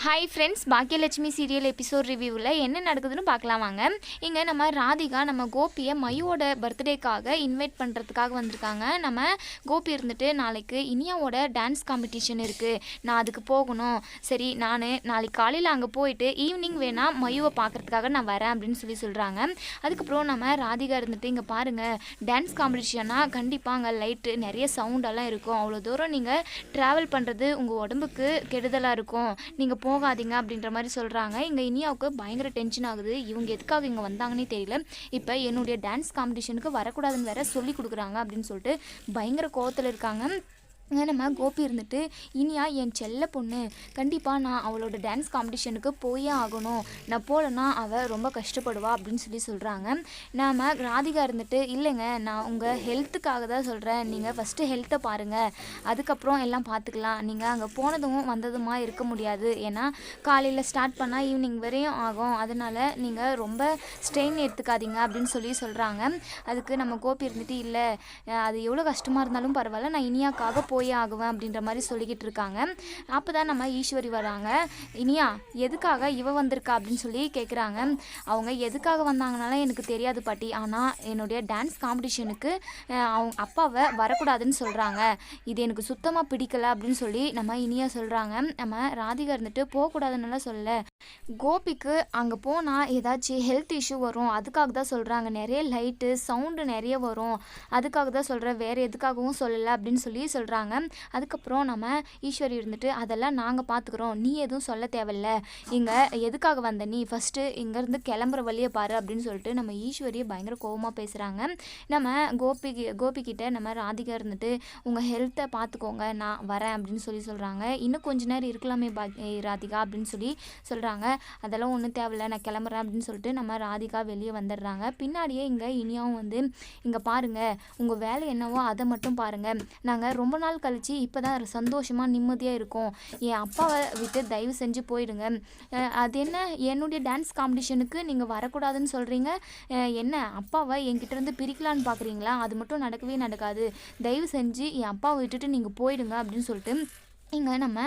Hi friends, Baakiyalakshmi serial episode ரிவ்யூவில் என்ன நடக்குதுன்னு பார்க்கலாம் வாங்க. இங்கே நம்ம ராதிகா நம்ம கோபியை மயுவோட பர்த்டேக்காக இன்வைட் பண்ணுறதுக்காக வந்திருக்காங்க. நம்ம கோபி இருந்துட்டு நாளைக்கு இனியாவோட டான்ஸ் காம்படிஷன் இருக்குது, நான் அதுக்கு போகணும், சரி நான் நாளைக்கு காலையில் அங்கே போயிட்டு ஈவினிங் வேணால் மயுவை பார்க்குறதுக்காக நான் வரேன் அப்படின்னு சொல்கிறாங்க. அதுக்கப்புறம் நம்ம ராதிகா இருந்துட்டு இங்கே பாருங்கள், டான்ஸ் காம்படிஷனாக கண்டிப்பாக அங்கே லைட்டு நிறைய சவுண்டெல்லாம் இருக்கும், அவ்வளோ தூரம் நீங்கள் ட்ராவல் பண்ணுறது உங்கள் உடம்புக்கு கெடுதலாக இருக்கும், நீங்கள் போகாதீங்க அப்படின்ற மாதிரி சொல்கிறாங்க. இங்கே இனியாவுக்கு பயங்கர டென்ஷன் ஆகுது, இவங்க எதுக்காக இங்கே வந்தாங்கன்னே தெரியல, இப்போ என்னுடைய டான்ஸ் காம்படிஷனுக்கு வரக்கூடாதுன்னு வேற சொல்லி கொடுக்குறாங்க அப்படின்னு சொல்லிட்டு பயங்கர கோவத்தில் இருக்காங்க. நம்ம கோபி இருந்துட்டு இனியா என் செல்ல பொண்ணு, கண்டிப்பாக நான் அவளோட டான்ஸ் காம்படிஷனுக்கு போயே ஆகணும், நான் போகலன்னா அவள் ரொம்ப கஷ்டப்படுவா அப்படின்னு சொல்கிறாங்க. நாம் ராதிகா இருந்துட்டு இல்லைங்க, நான் உங்கள் ஹெல்த்துக்காக தான் சொல்கிறேன், நீங்கள் ஃபஸ்ட்டு ஹெல்த்தை பாருங்கள், அதுக்கப்புறம் எல்லாம் பார்த்துக்கலாம், நீங்கள் அங்கே போனதும் வந்ததுமா இருக்க முடியாது, ஏன்னா காலையில் ஸ்டார்ட் பண்ணால் ஈவினிங் வரையும் ஆகும், அதனால் நீங்கள் ரொம்ப ஸ்ட்ரெயின் எடுத்துக்காதீங்க அப்படின்னு சொல்கிறாங்க. அதுக்கு நம்ம கோபி இருந்துட்டு இல்லை, அது எவ்வளோ கஷ்டமாக இருந்தாலும் பரவாயில்ல, நான் இனியாக்காக போயே ஆகுவேன் அப்படின்ற மாதிரி சொல்லிக்கிட்டு இருக்காங்க. அப்போ தான் நம்ம ஈஸ்வரி வராங்க. இனியா எதுக்காக இவ வந்திருக்கா அப்படின்னு கேட்குறாங்க. அவங்க எதுக்காக வந்தாங்கனால எனக்கு தெரியாது பாட்டி, ஆனால் என்னுடைய டான்ஸ் காம்படிஷனுக்கு அவங்க அப்பாவை வரக்கூடாதுன்னு சொல்கிறாங்க, இது எனக்கு சுத்தமாக பிடிக்கல அப்படின்னு நம்ம இனியா சொல்கிறாங்க. நம்ம ராதிகா இருந்துட்டு போகக்கூடாதுன்னு சொல்லலை, கோபிக்கு அங்கே போனால் ஏதாச்சும் ஹெல்த் இஷ்யூ வரும், அதுக்காக தான் சொல்கிறாங்க, நிறைய லைட்டு சவுண்டு நிறைய வரும், அதுக்காக தான் சொல்கிறேன், வேறு எதுக்காகவும் சொல்லலை அப்படின்னு சொல்கிறாங்க. அதுக்கப்புறம் நம்ம ஈஸ்வரி இருந்துட்டு அதெல்லாம் நாங்கள் பார்த்துக்குறோம், நீ எதுவும் சொல்ல தேவையில்ல, இங்கே எதுக்காக வந்த நீ ஃபஸ்ட்டு இங்கேருந்து கிளம்புற வழியை பாரு அப்படின்னு சொல்லிட்டு நம்ம ஈஸ்வரியை பயங்கர கோபமாக பேசுகிறாங்க. நம்ம கோபிக்கிட்ட நம்ம ராதிகா இருந்துட்டு உங்கள் ஹெல்த்தை பார்த்துக்கோங்க, நான் வரேன் அப்படின்னு சொல்கிறாங்க. இன்னும் கொஞ்ச நேரம் இருக்கலாமே ராதிகா அப்படின்னு சொல்கிறாங்க. அதெல்லாம் ஒன்றும் தேவையில்ல, நான் கிளம்புறேன் அப்படின்னு சொல்லிட்டு நம்ம ராதிகா வெளியே வந்துடுறாங்க. பின்னாடியே இங்கே இனியாவும் வந்து இங்கே பாருங்கள், உங்கள் வேலை என்னவோ அதை மட்டும் பாருங்கள், நாங்கள் ரொம்ப நாள் கழிச்சு இப்போ தான் சந்தோஷமாக நிம்மதியாக இருக்கும், என் அப்பாவை விட்டு தயவு செஞ்சு போயிடுங்க, அது என்ன என்னுடைய டான்ஸ் காம்படிஷனுக்கு நீங்கள் வரக்கூடாதுன்னு சொல்கிறீங்க, என்ன அப்பாவை என்கிட்டேருந்து பிரிக்கலான்னு பார்க்குறீங்களா, அது மட்டும் நடக்கவே நடக்காது, தயவு செஞ்சு என் அப்பாவை விட்டுட்டு நீங்கள் போயிடுங்க அப்படின்னு சொல்லிட்டு இங்கே நம்ம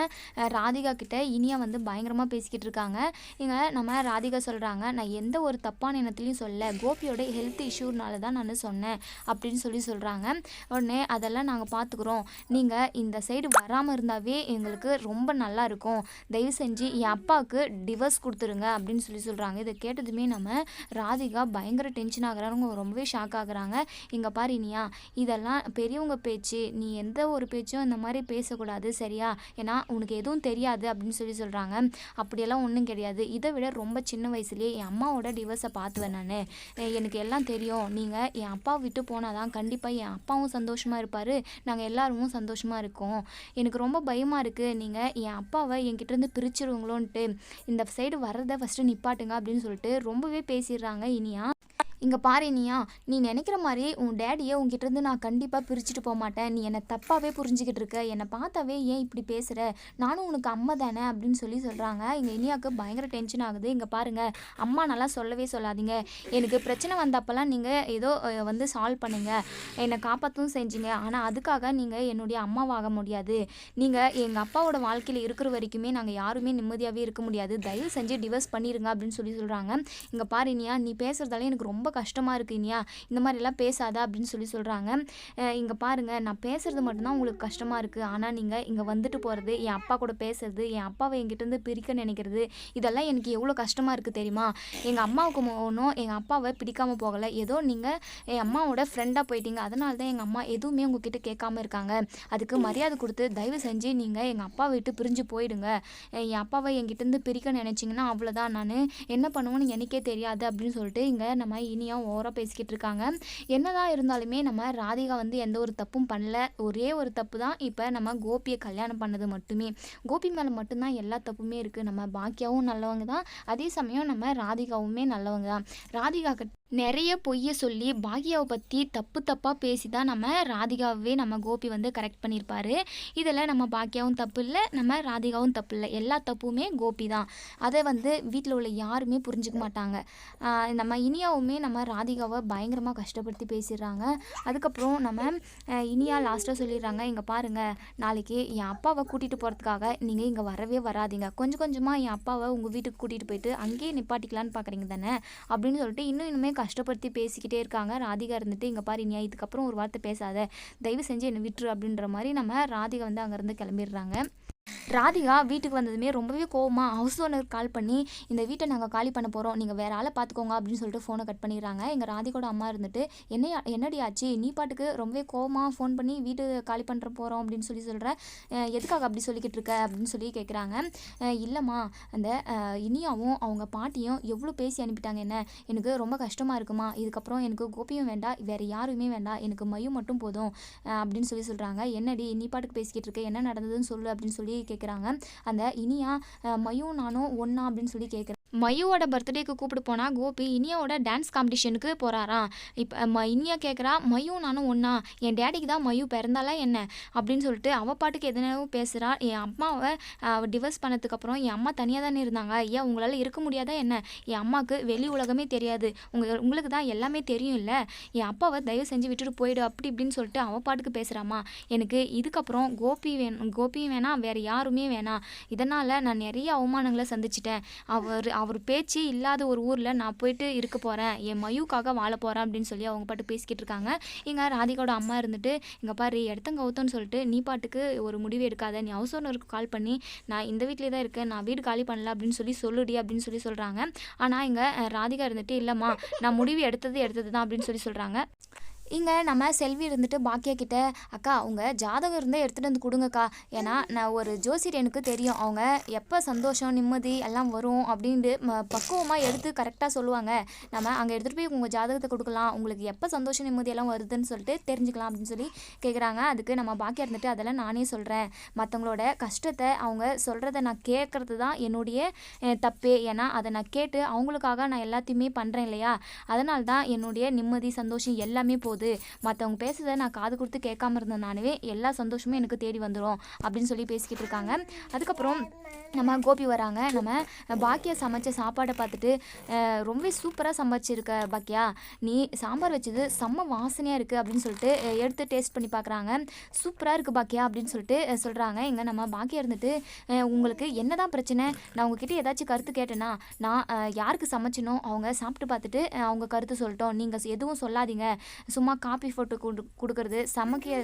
ராதிகா கிட்ட இனியா வந்து பயங்கரமாக பேசிக்கிட்டு இருக்காங்க. இங்கே நம்ம ராதிகா சொல்கிறாங்க, நான் எந்த ஒரு தப்பான எண்ணத்துலையும் சொல்ல, கோபியோட ஹெல்த் இஷ்யூனால தான் நான் சொன்னேன் அப்படின்னு சொல்கிறாங்க. உடனே அதெல்லாம் நாங்கள் பார்த்துக்குறோம், நீங்கள் இந்த சைடு வராமல் இருந்தாவே எங்களுக்கு ரொம்ப நல்லா இருக்கும், தயவு செஞ்சு என் அப்பாவுக்கு டிவோர்ஸ் கொடுத்துருங்க அப்படின்னு சொல்கிறாங்க. இதை கேட்டதுமே நம்ம ராதிகா பயங்கர டென்ஷன் ஆகுறாங்க, ரொம்பவே ஷாக் ஆகுறாங்க. இங்கே பாரு இனியா, இதெல்லாம் பெரியவங்க பேச்சு, நீ எந்த ஒரு பேச்சும் இந்த மாதிரி பேசக்கூடாது சரியா, ஏன்னா உனக்கு எதுவும் தெரியாது அப்படின்னு சொல்கிறாங்க. அப்படியெல்லாம் ஒன்றும் கிடையாது, இதை விட ரொம்ப சின்ன வயசுலேயே என் அம்மாவோட டிவோர்ஸை பார்த்துவேன் நான், எனக்கு எல்லாம் தெரியும், நீங்கள் என் அப்பாவை விட்டு போனால் தான் கண்டிப்பாக என் அப்பாவும் சந்தோஷமாக இருப்பார், நாங்கள் எல்லாரும் சந்தோஷமாக இருக்கோம், எனக்கு ரொம்ப பயமாக இருக்குது, நீங்கள் என் அப்பாவை என்கிட்டேருந்து பிரிச்சிருவங்களோன்ட்டு, இந்த சைடு வர்றதை ஃபஸ்ட்டு நிப்பாட்டுங்க அப்படின்னு சொல்லிட்டு ரொம்பவே பேசிடுறாங்க இனியா. இங்கே பாரு இனியா, நீ நினைக்கிற மாதிரி உன் டேடியை உங்ககிட்டருந்து நான் கண்டிப்பாக பிரிச்சுட்டு போக மாட்டேன், நீ என்னை தப்பாகவே புரிஞ்சுக்கிட்டு இருக்க, என்னை பார்த்தாவே ஏன் இப்படி பேசுகிற, நானும் உனக்கு அம்மா தானே அப்படின்னு சொல்கிறாங்க. இங்கே இனியாவுக்கு பயங்கர டென்ஷன் ஆகுது. இங்கே பாருங்கள், அம்மா நல்லா சொல்லவே சொல்லாதீங்க, எனக்கு பிரச்சனை வந்தப்பெல்லாம் நீங்கள் ஏதோ வந்து சால்வ் பண்ணுங்க, என்னை காப்பாற்றவும் செஞ்சீங்க, ஆனால் அதுக்காக நீங்கள் என்னுடைய அம்மாவாக முடியாது, நீங்கள் எங்கள் அப்பாவோட வாழ்க்கையில் இருக்கிற வரைக்குமே நாங்கள் யாருமே நிம்மதியாகவே இருக்க முடியாது, தயவு செஞ்சு டிவோர்ஸ் பண்ணிடுங்க அப்படின்னு சொல்கிறாங்க. இங்கே பாரு இனியா, நீ பேசுகிறதால எனக்கு ரொம்ப கஷ்டமாக இருக்கு இனியா, இந்த மாதிரிலாம் பேசாத அப்படின்னு சொல்கிறாங்க. இங்கே பாருங்கள், நான் பேசுகிறது மட்டும்தான் உங்களுக்கு கஷ்டமாக இருக்குது, ஆனால் நீங்கள் இங்கே வந்துட்டு போகிறது, என் அப்பா கூட பேசுறது, என் அப்பாவை என்கிட்டருந்து பிரிக்க நினைக்கிறது, இதெல்லாம் எனக்கு எவ்வளோ கஷ்டமாக இருக்குது தெரியுமா, எங்கள் அம்மாவுக்கு ஒன்றும் எங்கள் அப்பாவை பிடிக்காமல் போகலை, ஏதோ நீங்கள் என் அம்மாவோட ஃப்ரெண்டாக போயிட்டீங்க, அதனால தான் எங்கள் அம்மா எதுவுமே உங்ககிட்ட கேட்காம இருக்காங்க, அதுக்கு மரியாதை கொடுத்து தயவு செஞ்சு நீங்கள் எங்கள் அப்பாவை விட்டு பிரிஞ்சு போயிடுங்க, என் அப்பாவை என்கிட்டருந்து பிரிக்க நினச்சிங்கன்னா அவ்வளோதான், நான் என்ன பண்ணுவேன்னு எனக்கே தெரியாது அப்படின்னு சொல்லிட்டு இங்கே நம்ம இனியா ஓவராக பேசிக்கிட்டு இருக்காங்க. என்னதான் இருந்தாலுமே நம்ம ராதிகா வந்து எந்த ஒரு தப்பும் பண்ணல, ஒரே ஒரு தப்பு தான், இப்போ நம்ம கோபியை கல்யாணம் பண்ணது மட்டுமே, கோபி மேலே மட்டும்தான் எல்லா தப்புமே இருக்குது, நம்ம பாக்கியாவும் நல்லவங்க தான், அதே சமயம் நம்ம ராதிகாவுமே நல்லவங்க தான், ராதிகா நிறைய பொய்ய சொல்லி பாக்யாவை பற்றி தப்பு தப்பாக பேசி தான் நம்ம ராதிகாவே நம்ம கோபி வந்து கரெக்ட் பண்ணியிருப்பாரு. இதில் நம்ம பாக்யாவும் தப்பு இல்லை, நம்ம ராதிகாவும் தப்பு இல்லை, எல்லா தப்புமே கோபி தான். அதை வந்து வீட்டில் உள்ள யாருமே புரிஞ்சுக்க மாட்டாங்க. நம்ம இனியாவுமே நம்ம ராதிகாவை பயங்கரமாக கஷ்டப்படுத்தி பேசிடுறாங்க. அதுக்கப்புறம் நம்ம இனியா லாஸ்ட்டாக சொல்லிடுறாங்க, இங்கே பாருங்கள், நாளைக்கு என் அப்பாவை கூட்டிகிட்டு போகிறதுக்காக நீங்கள் இங்கே வரவே வராதிங்க, கொஞ்சம் கொஞ்சமாக என் அப்பாவை உங்கள் வீட்டுக்கு கூட்டிகிட்டு போயிட்டு அங்கேயே நிப்பாட்டிக்கலான்னு பார்க்குறீங்க தானே அப்படின்னு சொல்லிட்டு இன்னுமே கஷ்டப்படுத்தி பேசிக்கிட்டே இருக்காங்க. ராதிகா இருந்துட்டு, இங்கே பாரு இனியா, இதுக்கப்புறம் ஒரு வார்த்தை பேசாத, தயவு செஞ்சு என்னை விட்டுரு அப்படின்ற மாதிரி நம்ம ராதிகா வந்து அங்கேருந்து கிளம்பிடுறாங்க. ராதிகா வீட்டுக்கு வந்ததுமே ரொம்பவே கோவமாக ஹவுஸ் ஓனருக்கு கால் பண்ணி, இந்த வீட்டை நாங்கள் காலி பண்ண போகிறோம், நீங்கள் வேறு ஆளை பார்த்துக்கோங்க அப்படின்னு சொல்லிட்டு ஃபோனை கட் பண்ணிடுறாங்க. எங்கள் ராதிகோட அம்மா இருந்துட்டு, என்னடி ஆச்சு, நீ பாட்டுக்கு ரொம்பவே கோவமாக ஃபோன் பண்ணி வீட்டு காலி பண்ணுற போகிறோம் அப்படின்னு சொல்கிற, எதுக்காக அப்படி சொல்லிக்கிட்டு இருக்க அப்படின்னு சொல்லி கேட்குறாங்க. இல்லைம்மா, அந்த இனியாவும் அவங்க பாட்டியும் எவ்வளோ பேசி அனுப்பிட்டாங்க, என்ன எனக்கு ரொம்ப கஷ்டமாக இருக்குமா, இதுக்கப்புறம் எனக்கு கோபியும் வேண்டாம், வேறு யாருமே வேண்டாம், எனக்கு மயு மட்டும் போதும் அப்படின்னு சொல்கிறாங்க. என்னடி நீ பாட்டுக்கு பேசிக்கிட்டு இருக்க, என்ன நடந்ததுன்னு சொல்லு அப்படின்னு சொல்லி கேட்குறாங்க. அந்த இனியா, மயு நானும் ஒன்றா அப்படின்னு சொல்லி கேட்குறேன். மயுவோட பர்த்டேக்கு கூப்பிட்டு போனால் கோபி இனியாவோட டான்ஸ் காம்படிஷனுக்கு போகிறாராம். இப்போ இனியா கேட்குறா, மயு நானும் ஒன்றா, என் டேடிக்கு தான் மயு பிறந்தாலா என்ன அப்படின்னு சொல்லிட்டு அவள் பாட்டுக்கு எதனால பேசுகிறா. என் அம்மாவை டிவர்ஸ் பண்ணதுக்கப்புறம் என் அம்மா தனியாக தானே இருந்தாங்க, ஏன் உங்களால் இருக்க முடியாதா என்ன, என் அம்மாவுக்கு வெளி உலகமே தெரியாது, உங்களுக்கு தான் எல்லாமே தெரியும் இல்லை, என் அப்பாவை தயவு செஞ்சு விட்டுட்டு போயிடு அப்படி இப்படின்னு சொல்லிட்டு அவள் பாட்டுக்கு பேசுகிறாம்மா. எனக்கு இதுக்கப்புறம் கோபியும் வேணாம், வேறு யாருமே வேணாம், இதனால் நான் நிறைய அவமானங்களை சந்திச்சிட்டேன், அவர் பேச்சு இல்லாத ஒரு ஊரில் நான் போயிட்டு இருக்க போகிறேன், என் மயுக்காக வாழ போகிறேன் அப்படின்னு சொல்லி அவங்க பாட்டு பேசிக்கிட்டு இருக்காங்க. இங்கே ராதிகாவோட அம்மா இருந்துட்டு, இங்கே பாரு இடத்தங்க கவுத்தோன்னு சொல்லிட்டு நீ பாட்டுக்கு ஒரு முடிவு எடுக்காத, நீ ஹவுஸ் ஓனருக்கு கால் பண்ணி நான் இந்த வீட்டிலே தான் இருக்கேன், நான் வீடு காலி பண்ணல அப்படின்னு சொல்லுடி அப்படின்னு சொல்கிறாங்க. ஆனால் இங்கே ராதிகா இருந்துட்டு, இல்லைம்மா நான் முடிவு எடுத்தது தான் அப்படின்னு சொல்கிறாங்க. இங்கே நம்ம செல்வி இருந்துட்டு பாக்கியா கிட்ட, அக்கா உங்கள் ஜாதகம் இருந்தால் எடுத்துகிட்டு வந்து கொடுங்கக்கா, ஏன்னா நான் ஒரு ஜோசியர் எனக்கு தெரியும், அவங்க எப்போ சந்தோஷம் நிம்மதி எல்லாம் வரும் அப்படின்ட்டு பக்குவமாக எடுத்து கரெக்டாக சொல்லுவாங்க, நம்ம அங்கே எடுத்துகிட்டு போய் உங்கள் ஜாதகத்தை கொடுக்கலாம், உங்களுக்கு எப்போ சந்தோஷம் நிம்மதி எல்லாம் வருதுன்னு சொல்லிட்டு தெரிஞ்சுக்கலாம் அப்படின்னு சொல்லி கேட்குறாங்க. அதுக்கு நம்ம பாக்கியா இருந்துட்டு, அதெல்லாம் நானே சொல்கிறேன், மற்றவங்களோட கஷ்டத்தை அவங்க சொல்கிறத நான் கேட்குறது தான் என்னுடைய தப்பே, ஏன்னா அதை நான் கேட்டு அவங்களுக்காக நான் எல்லாத்தையுமே பண்ணுறேன் இல்லையா, அதனால தான் என்னுடைய நிம்மதி சந்தோஷம் எல்லாமே போகுது, மற்றவங்க பேசுறதை நான் காது கொடுத்து கேட்காம இருந்தனாலே எல்லா சந்தோஷமும் எனக்கு தேடி வந்துடும் அப்படின்னு சொல்லி பேசிக்கிட்டு இருக்காங்க. அதுக்கப்புறம் நம்ம கோபி வராங்க. நம்ம பாக்கியா சமைச்ச சாப்பாடை பார்த்துட்டு, ரொம்ப சூப்பராக சமைச்சிருக்க பாக்கியா, நீ சாம்பார் வச்சது செம்ம வாசனையாக இருக்குது அப்படின்னு சொல்லிட்டு எடுத்து டேஸ்ட் பண்ணி பார்க்குறாங்க. சூப்பராக இருக்குது பாக்கியா அப்படின்னு சொல்லிட்டு சொல்கிறாங்க. இங்கே நம்ம பாக்கியா இருந்துட்டு, உங்களுக்கு என்ன தான் பிரச்சனை, நான் உங்ககிட்ட ஏதாச்சும் கருத்து கேட்டேன்னா, நான் யாருக்கு சமைச்சினோ அவங்க சாப்பிட்டு பார்த்துட்டு அவங்க கருத்து சொல்லிட்டோம், நீங்கள் எதுவும் சொல்லாதீங்க, சும்மா காப்பி போட்டு கொடுக்குறது,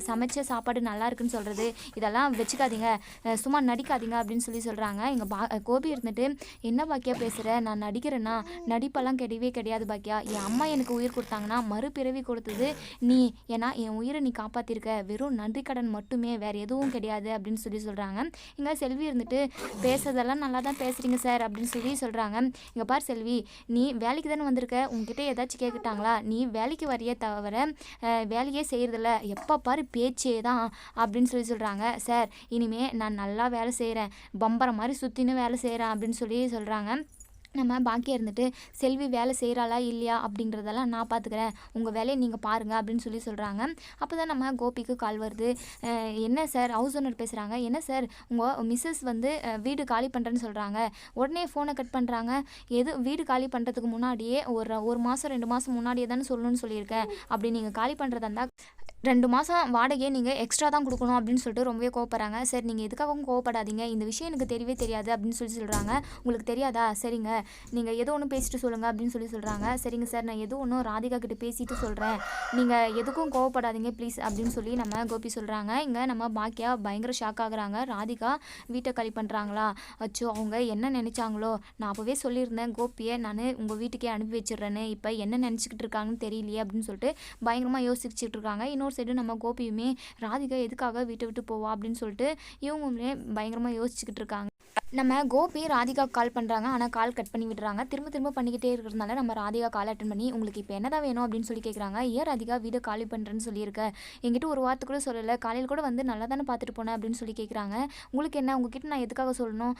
சமைச்ச சாப்பாடு நல்லா இருக்குன்னு சொல்கிறது, இதெல்லாம் வச்சுக்காதீங்க, சும்மா நடிக்காதீங்க அப்படின்னு சொல்கிறாங்க. எங்கள் கோபி இருந்துட்டு, என்ன பாக்கியா பேசுகிற, நான் நடிக்கிறேன்னா, நடிப்பெல்லாம் கிடையவே கிடையாது பாக்கியா, என் அம்மா எனக்கு உயிர் கொடுத்தாங்கன்னா மறுபிறவி கொடுத்தது நீ, ஏன்னா என் உயிரை நீ காப்பாற்றிருக்க, வெறும் நன்றி கடன் மட்டுமே, வேறு எதுவும் கிடையாது அப்படின்னு சொல்கிறாங்க. இங்கே செல்வி இருந்துட்டு, பேசுறதெல்லாம் நல்லா தான் பேசுகிறீங்க சார் அப்படின்னு சொல்கிறாங்க. இங்கே பார் செல்வி, நீ வேலைக்கு தானே வந்திருக்க, உங்ககிட்ட ஏதாச்சும் கேட்குட்டாங்களா, நீ வேலைக்கு வரையே தவிர வேலையே செய்கிறதில்ல, எப்போ பாரு பேச்சே தான் அப்படின்னு சொல்கிறாங்க. சார் இனிமேல் நான் நல்லா வேலை செய்கிறேன், பம்பரை மாதிரி சுற்றின்னு வேலை செய்கிறேன் அப்படின்னு சொல்கிறாங்க. நம்ம பாக்கியா இருந்துட்டு, செல்வி வேலை செய்கிறாளா இல்லையா அப்படிங்கிறதெல்லாம் நான் பார்த்துக்கிறேன், உங்கள் வேலையை நீங்கள் பாருங்கள் அப்படின்னு சொல்கிறாங்க. அப்போ தான் நம்ம கோபிக்கு கால் வருது. என்ன சார், ஹவுஸ் ஓனர் பேசுகிறாங்க, என்ன சார் உங்கள் மிஸ்ஸஸ் வந்து வீடு காலி பண்ணுறேன்னு சொல்கிறாங்க, உடனே ஃபோனை கட் பண்ணுறாங்க. வீடு காலி பண்ணுறதுக்கு முன்னாடியே ஒரு மாதம் 2 மாதம் முன்னாடியே தானே சொல்லணும்னு சொல்லியிருக்கேன், அப்படி நீங்கள் காலி பண்ணுறதா இருந்தால் 2 மாதம் வாடகையை நீங்கள் எக்ஸ்ட்ரா தான் கொடுக்கணும் அப்படின்னு சொல்லிட்டு ரொம்பவே கோவப்படுறாங்க. சரி நீங்கள் எதுக்காகவும் கோவப்படாதீங்க, இந்த விஷயம் எனக்கு தெரியவே தெரியாது அப்படின்னு சொல்கிறாங்க. உங்களுக்கு தெரியாதா, சரிங்க நீங்கள் எதோ ஒன்று பேசிட்டு சொல்லுங்கள் அப்படின்னு சொல்கிறாங்க. சரிங்க சார், நான் எதோ ஒன்றும் ராதிகா கிட்ட பேசிட்டு சொல்கிறேன், நீங்கள் எதுக்கும் கோவப்படாதீங்க ப்ளீஸ் அப்படின்னு சொல்லி நம்ம கோபி சொல்கிறாங்க. இங்கே நம்ம பாக்கியா பயங்கர ஷாக் ஆகுறாங்க. ராதிகா வீட்டை காலி பண்ணுறாங்களா, அச்சோ அவங்க என்ன நினச்சாங்களோ, நான் அப்போவே சொல்லியிருந்தேன் கோபியை நான் உங்கள் வீட்டுக்கே அனுப்பி வச்சிடுறேன்னு, இப்போ என்ன நினச்சிக்கிட்டு இருக்காங்கன்னு தெரியலையே அப்படின்னு சொல்லிட்டு பயங்கரமாக யோசிச்சுட்டு இருக்காங்க. இன்னொரு சைடு நம்ம கோபியுமே ராதிகா எதுக்காக வீட்டை விட்டு போவா அப்படின்னு சொல்லிட்டு இவங்களுமே பயங்கரமாக யோசிச்சுக்கிட்டு இருக்காங்க. நம்ம கோபி ராதிகா கால் பண்ணுறாங்க. ஆனால் கால் கட் பண்ணி விடுறாங்க. திரும்ப திரும்ப பண்ணிக்கிட்டே இருக்கிறதுனால நம்ம ராதிகா கால் அட்டன் பண்ணி உங்களுக்கு இப்போ என்னதான் வேணும் அப்படின்னு சொல்லி கேட்குறாங்க. ஏன் ராதிகா வீடு காலி பண்ணுறேன்னு சொல்லியிருக்க, என்கிட்ட ஒரு வார்த்தை கூட சொல்லலை, காலையில் கூட வந்து நல்லா தானே பார்த்துட்டு போனேன் அப்படின்னு சொல்லி கேட்குறாங்க. உங்களுக்கு என்ன, உங்ககிட்ட நான் எதுக்காக சொல்லணும்,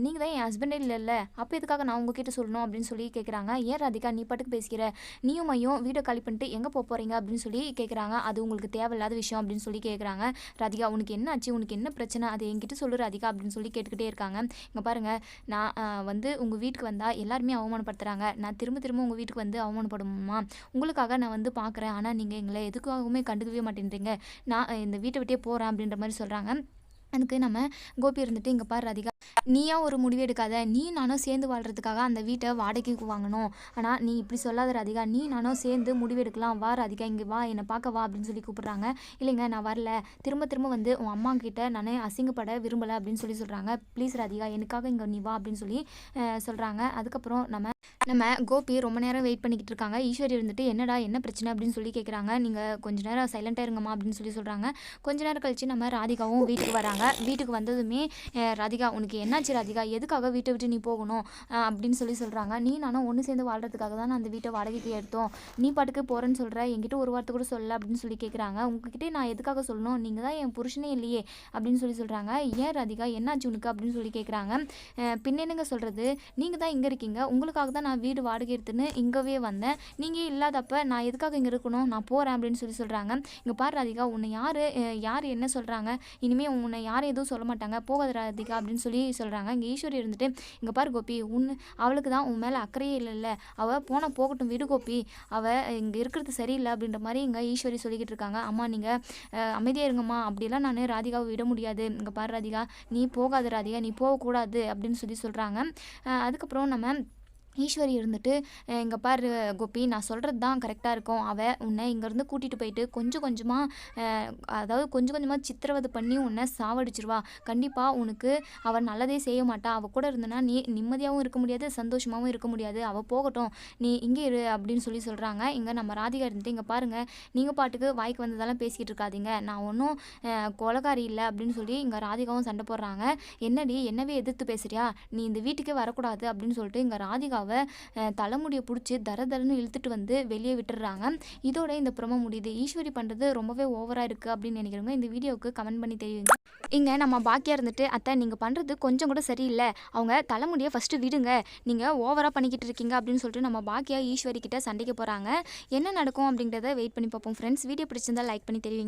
நீங்கள் தான் என் ஹஸ்பண்டே இல்லைல்ல, அப்போ எதுக்காக நான் உங்ககிட்ட சொல்லணும் அப்படின்னு சொல்லி கேட்குறாங்க. ஏன் ராதிகா நீ பாட்டுக்கு பேசிக்கிற, நீயும் மையும் வீடை காலி பண்ணிட்டு எங்கே போக போகிறீங்க அப்படின்னு சொல்லி கேட்குறாங்க. அது உங்களுக்கு தேவையில்லாத விஷயம் அப்படின்னு சொல்லி கேட்குறாங்க. ராதிகா உனக்கு என்ன ஆச்சு, உனக்கு என்ன பிரச்சனை, அது என்கிட்ட சொல்லு ராதிகா அப்படின்னு சொல்லி கேட்டுக்கிட்டே இருக்காங்க. இங்கே பாருங்கள், நான் வந்து உங்கள் வீட்டுக்கு வந்தால் எல்லாருமே அவமானப்படுத்துகிறாங்க, நான் திரும்ப திரும்ப உங்கள் வீட்டுக்கு வந்து அவமானப்படுமா, உங்களுக்காக நான் வந்து பார்க்குறேன், ஆனால் நீங்கள் எங்களை எதுக்காகவுமே கண்டுக்கவே மாட்டேன்றீங்க, நான் இந்த வீட்டை விட்டே போகிறேன் அப்படின்ற மாதிரி சொல்கிறாங்க. அதுக்கு நம்ம கோபி இருந்துட்டு, இங்கே பாரு ராதிகா, நீயா ஒரு முடிவு எடுக்காத, நீ நானும் சேர்ந்து வாழ்கிறதுக்காக அந்த வீட்டை வாடகைக்கு வாங்கணும், ஆனால் நீ இப்படி சொல்லாத ராதிகா, நீ நானும் சேர்ந்து முடிவு எடுக்கலாம், வா ராதிகா இங்கே வா, என்னை பார்க்க வா அப்படின்னு சொல்லி கூப்பிட்றாங்க. இல்லைங்க நான் வரல, திரும்ப திரும்ப வந்து உன் அம்மா கிட்ட நான் அசிங்கப்பட விரும்பலை அப்படின்னு சொல்லி சொல்கிறாங்க. ப்ளீஸ் ராதிகா எனக்காக இங்கே நீ வா அப்படின்னு சொல்லி சொல்கிறாங்க. அதுக்கப்புறம் நம்ம கோபி ரொம்ப நேரம் வெயிட் பண்ணிக்கிட்டு இருக்காங்க. ஈஸ்வரி இருந்துட்டு என்னடா என்ன பிரச்சனை அப்படின்னு சொல்லி கேட்குறாங்க. நீங்கள் கொஞ்ச நேரம் சைலண்ட்டாக இருங்கம்மா அப்படின்னு சொல்லி சொல்கிறாங்க. கொஞ்ச நேரம் கழிச்சு நம்ம ராதிகாவும் வீட்டுக்கு வராங்க. வீட்டுக்கு வந்ததுமே ராதிகா உனக்கு என்னாச்சு ராதிகா, எதுக்காக வீட்டை விட்டு நீ போகணும் அப்படின்னு சொல்லி சொல்கிறாங்க. நீ நானும் ஒன்று சேர்ந்து வாழ்கிறதுக்காக தான் நான் அந்த வீட்டை வாடகைக்கு எடுத்தோம், நீ பாட்டுக்கு போகிறேன்னு சொல்கிற, என்கிட்ட ஒரு வார்த்தை கூட சொல்லலை அப்படின்னு சொல்லி கேட்குறாங்க. உங்ககிட்ட நான் எதுக்காக சொல்லணும், நீங்கள் தான் என் புருஷனே இல்லையே அப்படின்னு சொல்லி சொல்கிறாங்க. ஏன் ராதிகா என்னாச்சு உனக்கு அப்படின்னு சொல்லி கேட்குறாங்க. பின்னென்னுங்க சொல்கிறது, நீங்கள் தான் இங்கே இருக்கீங்க, உங்களுக்காக தான் நான் வீடு வாடகை எடுத்துன்னு இங்கவே வந்தேன், நீங்கள் இல்லாதப்ப நான் எதுக்காக இங்கே இருக்கணும், நான் போகிறேன் அப்படின்னு சொல்லி சொல்கிறாங்க. இங்கே பாரு ராதிகா, உன்னை யார் என்ன சொல்கிறாங்க, இனிமேல் உன்னை யாரும் எதுவும் சொல்ல மாட்டாங்க, போகாத ராதிகா அப்படின்னு சொல்லி சொல்கிறாங்க. இங்கே ஈஸ்வரி இருந்துட்டு, இங்கே பாரு கோபி, அவளுக்கு தான் உன் மேலே அக்கறையே இல்லைல்ல, அவள் போனால் போகட்டும் விடு கோபி, அவள் இங்கே இருக்கிறது சரியில்லை அப்படின்ற மாதிரி இங்கே ஈஸ்வரி சொல்லிக்கிட்டு இருக்காங்க. அம்மா நீங்கள் அமைதியாக இருங்கம்மா, அப்படிலாம் நான் ராதிகாவை விட முடியாது, இங்கே பாரு ராதிகா நீ போகாத ராதிகா, நீ போகக்கூடாது அப்படின்னு சொல்லி சொல்கிறாங்க. அதுக்கப்புறம் நம்ம ஈஸ்வரி இருந்துட்டு, இங்கே பாரு கோபி, நான் சொல்கிறது தான் கரெக்டாக இருக்கும், அவள் உன்னை இங்கேருந்து கூட்டிகிட்டு போயிட்டு கொஞ்சம் கொஞ்சமாக சித்திரவதை பண்ணி உன்னை சாவடிச்சிருவா, கண்டிப்பாக உனக்கு அவள் நல்லதே செய்ய மாட்டா, அவள் கூட இருந்தனா நீ நிம்மதியாகவும் இருக்க முடியாது, சந்தோஷமாகவும் இருக்க முடியாது, அவள் போகட்டும், நீ இங்கே இரு அப்படின்னு சொல்லி சொல்கிறாங்க. இங்கே நம்ம ராதிகா இருந்துட்டு, இங்கே பாருங்கள் நீங்கள் பாட்டுக்கு வாய்க்கு வந்ததெல்லாம் பேசிக்கிட்டு இருக்காதீங்க, நான் ஒன்றும் கொலகாரி இல்லை அப்படின்னு சொல்லி இங்கே ராதிகாவும் சண்டை போடுறாங்க. என்னடி என்னவே எதிர்த்து பேசுறியா, நீ இந்த வீட்டுக்கே வரக்கூடாது அப்படின்னு சொல்லிட்டு இங்கே ராதிகாவை தலைமுடியை பிடிச்சி தரன்னு இழுத்துட்டு வந்து வெளியே விட்டுடுறாங்க. இதோட இந்த ப்ரோமோ முடியுது. ஈஸ்வரி பண்ணுறது ரொம்பவே ஓவராக இருக்குது அப்படின்னு நினைக்கிறவங்க இந்த வீடியோவுக்கு கமெண்ட் பண்ணி தெரியுங்க. இங்கே நம்ம பாக்கியா இருந்துட்டு, அத்தை நீங்கள் பண்ணுறது கொஞ்சம் கூட சரியில்லை, அவங்க தலைமுடியை ஃபஸ்ட்டு விடுங்க, நீங்கள் ஓவராக பண்ணிக்கிட்டு இருக்கீங்க அப்படின்னு சொல்லிட்டு நம்ம பாக்கியா ஈஸ்வரி கிட்ட சண்டைக்கு போகிறாங்க. என்ன நடக்கும் அப்படிங்கிறத வெயிட் பண்ணி பார்ப்போம் ஃப்ரெண்ட்ஸ். வீடியோ பிடிச்சிருந்தா லைக் பண்ணி தெரிவிங்க.